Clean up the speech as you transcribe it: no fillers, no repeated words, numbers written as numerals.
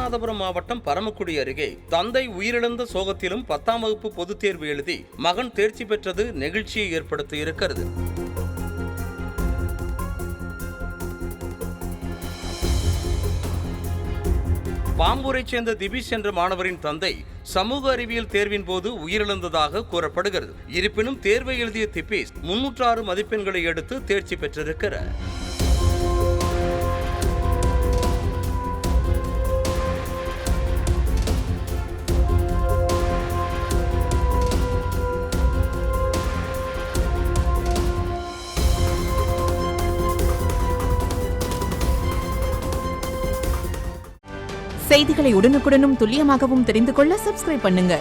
ராமநாதபுரம் மாவட்டம் பரமக்குடி அருகே தந்தை உயிரிழந்த சோகத்திலும் 10ஆம் வகுப்பு பொதுத் தேர்வு எழுதி மகன் தேர்ச்சி பெற்றது நெகிழ்ச்சியை ஏற்படுத்தி இருக்கிறது. பாம்பூரைச் சேர்ந்த திபீஷ் என்ற மாணவரின் தந்தை சமூக அறிவியல் தேர்வின் போது உயிரிழந்ததாக கூறப்படுகிறது. இருப்பினும் தேர்வை எழுதிய திபீஷ் 306 மதிப்பெண்களை எடுத்து தேர்ச்சி பெற்றிருக்கிறார். செய்திகளை உடனுக்குடனும் துல்லியமாகவும் தெரிந்து கொள்ள சப்ஸ்கிரைப் பண்ணுங்க.